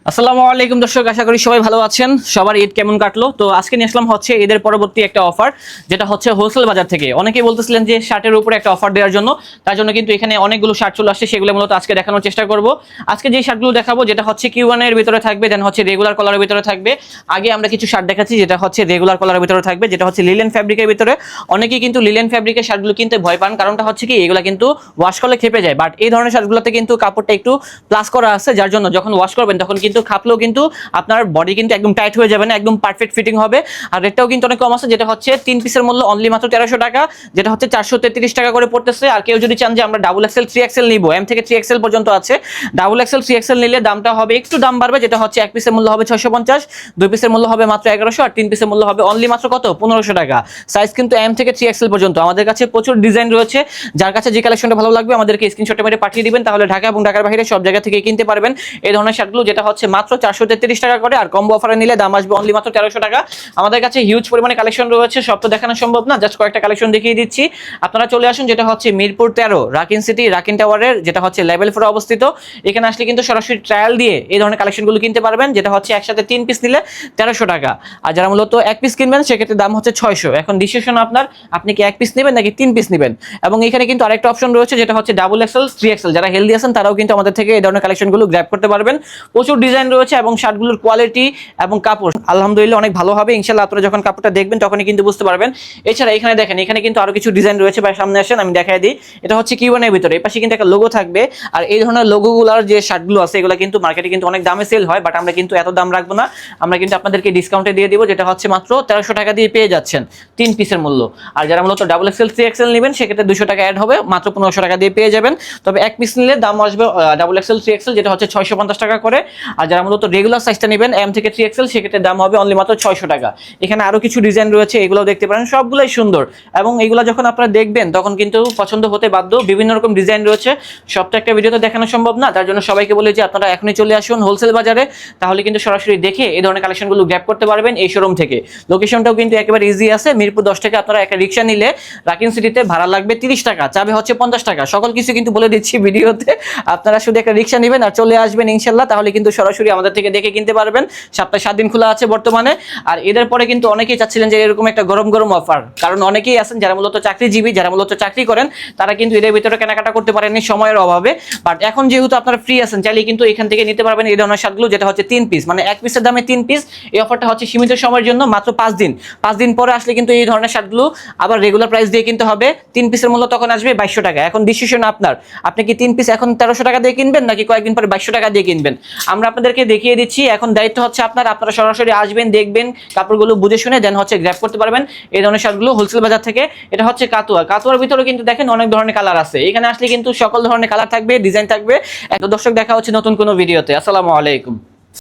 আসসালামু আলাইকুম দর্শক, আশা করি সবাই ভালো আছেন। সবার ঈদ কেমন কাটলো? তো আজকে নিয়ে আসলাম হচ্ছে ঈদের পরবর্তী একটা অফার, যেটা হচ্ছে হোলসেল বাজার থেকে। অনেকেই বলতেছিলেন যে শার্টের উপরে একটা অফার দেওয়ার জন্য, তার জন্য কিন্তু এখানে অনেকগুলো শার্ট চলে আসছে, সেগুলো মূলত আজকে দেখানোর চেষ্টা করব। আজকে যে শার্টগুলো দেখাবো, যেটা হচ্ছে Q1 এর ভিতরে থাকবে, দেন হচ্ছে রেগুলার কলারের ভিতরে থাকবে। আগে আমরা কিছু শার্ট দেখাচ্ছি যেটা হচ্ছে রেগুলার কলারের ভিতরে থাকবে, যেটা হচ্ছে লিলেন ফ্যাব্রিকের ভিতরে। অনেকেই কিন্তু লিলেন ফ্যাব্রিকের শার্টগুলো কিনতে ভয় পান, কারণটা হচ্ছে কি এগুলো কিন্তু ওয়াশ করলে খেপে যায়। বাট এই ধরনের শার্টগুলোতে কিন্তু কাপড়টা একটু প্লাস করা আছে, যার জন্য যখন ওয়াশ করবেন তখন কিন্তু খাপলেও কিন্তু আপনার বডি কিন্তু একদম টাইট হয়ে যাবে না, একদম পারফেক্ট ফিটিং হবে। আর রেটটাও কিন্তু অনেক কম আছে, যেটা হচ্ছে 3 পিসের মূল্য অনলি মাত্র 1300 টাকা, যেটা হচ্ছে 433 টাকা করে পড়তেছে। আর কেউ যদি চান যে আমরা ডাবল এক্সেল 3XL নিব, এম থেকে 3XL পর্যন্ত আছে, ডাবল এক্সেল 3XL নিলে দামটা হবে একটু দাম বাড়বে, যেটা হচ্ছে এক পিসের মূল্য হবে 650, 2 পিসের মূল্য হবে মাত্র 1100, আর 3 পিসের মূল্য হবে অনলি মাত্র কত 1500 টাকা। সাইজ কিন্তু এম থেকে 3XL পর্যন্ত। আমাদের কাছে প্রচুর ডিজাইন রয়েছে, যার কাছে যে কালেকশনটা ভালো লাগবে আমাদেরকে স্ক্রিনশট মেরে পাঠিয়ে দিবেন, তাহলে ঢাকা এবং ঢাকার বাইরে সব জায়গা থেকে কিনতে পারবেন এই ধরনের শার্টগুলো, যেটা হচ্ছে মাত্র 433 টাকা করে। আর কম্বো অফারে নিলে দাম আসবে অনলি মাত্র 1300 টাকা। আমাদের কাছে হিউজ পরিমাণে কালেকশন রয়েছে, সব তো দেখানো সম্ভব না, জাস্ট কয়েকটা কালেকশন দেখিয়ে দিচ্ছি। আপনারা চলে আসুন, যেটা হচ্ছে মিরপুর 13 রাকিন সিটি রাকিন টাওয়ারের, যেটা হচ্ছে লেভেল 4 অবস্থিত। এখানে আসলে কিন্তু সরাসরি ট্রায়াল দিয়ে এই ধরনের কালেকশনগুলো কিনতে পারবেন, যেটা হচ্ছে একসাথে 3 পিস নিলে 1300 টাকা। আর যারা মূলত এক পিস কিনবেন সেক্ষেত্রে দাম হচ্ছে 600। এখন ডিসিশন আপনার, আপনি কি এক পিস নেবেন নাকি 3 পিস নেবেন। এবং এখানে কিন্তু আরেকটা অপশন রয়েছে, যেটা হচ্ছে ডাবল এক্সেল 3XL। যারা হেলদি আছেন তারাও কিন্তু আমাদের থেকে এই ধরনের কালেকশনগুলো গ্র্যাব করতে পারবেন। প্রচুর ডিজাইন রয়েছে এবং শার্টগুলোর কোয়ালিটি এবং কাপড় আলহামদুলিল্লাহ অনেক ভালো হবে ইনশাআল্লাহ। আপনারা যখন কাপড়টা দেখবেন তখনই কিন্তু বুঝতে পারবেন। এছাড়া এখানে দেখেন, এখানে কিন্তু আরো কিছু ডিজাইন রয়েছে, ভাই সামনে আসেন আমি দেখাই দিই। এটা হচ্ছে Q1 এর ভিতরে, এই পাশে কিন্তু একটা লোগো থাকবে। আর এই ধরনের লোগোগুলোর যে শার্টগুলো আছে এগুলো কিন্তু মার্কেটে কিন্তু অনেক দামে সেল হয়, বাট আমরা কিন্তু এত দাম রাখবো না, আমরা কিন্তু আপনাদেরকে ডিসকাউন্টে দিয়ে দিব, যেটা হচ্ছে মাত্র 1300 টাকা দিয়ে পেয়ে যাচ্ছেন 3 পিসের মূল্য। আর যারা মূলত ডাবল এক্সেল 3XL নেবেন সেক্ষেত্রে 200 টাকা অ্যাড হবে, মাত্র 1500 টাকা দিয়ে পেয়ে যাবেন। তবে এক পিস নিলে দাম আসবে ডাবল এক্সেল 3XL, যেটা হচ্ছে 650 টাকা করে। আর যারা মূলত রেগুলার সাইজটা নেবেন এম থেকে 3XL সেক্ষেত্রে দাম হবে অনলি মাত্র 600 টাকা। এখানে আরো কিছু ডিজাইন রয়েছে, এগুলো দেখতে পারেন, সবগুলোই সুন্দর। এবং এগুলো যখন আপনারা দেখবেন তখন কিন্তু পছন্দ হতে বাধ্য। বিভিন্ন রকম ডিজাইন রয়েছে, সবটা একটা ভিডিওতে দেখানো সম্ভব না, তার জন্য সবাইকে বলি যে আপনারা এখনই চলে আসুন হোলসেল বাজারে, তাহলে কিন্তু সরাসরি দেখে এই ধরনের কালেকশনগুলো গ্র্যাব করতে পারবেন এই শোরুম থেকে। লোকেশনটাও কিন্তু একেবারে ইজি আছে, মিরপুর 10 থেকে আপনারা একটা রিক্সা নিলে রাকিন সিটিতে ভাড়া লাগবে 30 টাকা, চাবে হচ্ছে 50 টাকা। সকল কিছু কিন্তু বলে দিচ্ছি ভিডিওতে, আপনারা শুধু একটা রিক্সা নেবেন আর চলে আসবেন ইনশাল্লাহ, তাহলে কিন্তু সরাসরি আমাদের থেকে দেখে কিনতে পারবেন। সপ্তাহে 7 দিন খোলা আছে বর্তমানে। আর এদের পরে কিন্তু অনেকেই চাচ্ছিলেন যে এরকম একটা গরম গরম অফার, কারণ অনেকেই আছেন যারা মূলত চাকরিজীবী, যারা মূলত চাকরি করেন, তারা কিন্তু এদের ভিতরে কেনাকাটা করতে পারেননি সময়ের অভাবে। বাট এখন যেহেতু আপনারা ফ্রি আছেন, চাইলে কিন্তু এখান থেকে নিতে পারবেন এই ধরনের শার্টগুলো, যেটা হচ্ছে 3 পিস, মানে এক পিসের দামে 3 পিস। এই অফারটা হচ্ছে সীমিত সময়ের জন্য, মাত্র 5 দিন। 5 দিন পরে আসলে কিন্তু এই ধরনের শার্টগুলো আবার রেগুলার প্রাইস দিয়ে কিনতে হবে। 3 পিসের মূল্য তখন আসবে 2200 টাকা। এখন ডিসিশন আপনার, আপনি কি 3 পিস এখন 1300 টাকা দিয়ে কিনবেন নাকি কয়েকদিন পরে 2200 টাকা দিয়ে কিনবেন। আমরা আপনাদেরকে দেখিয়ে দিচ্ছি, এখন দায়িত্ব হচ্ছে আপনার। আপনারা সরাসরি আসবেন, দেখবেন, কাপড়গুলো বুঝে শুনে দেন হচ্ছে গ্র্যাব করতে পারবেন এই ধরনের শার্টগুলো হোলসেল বাজার থেকে। এটা হচ্ছে কাতুয়া, কাতুয়ার ভিতরে কিন্তু দেখেন অনেক ধরনের কালার আছে, এখানে আসলে কিন্তু সকল ধরনের কালার থাকবে, ডিজাইন থাকবে। এক দর্শক দেখা হচ্ছে নতুন কোনো ভিডিওতে। আসসালামু আলাইকুম।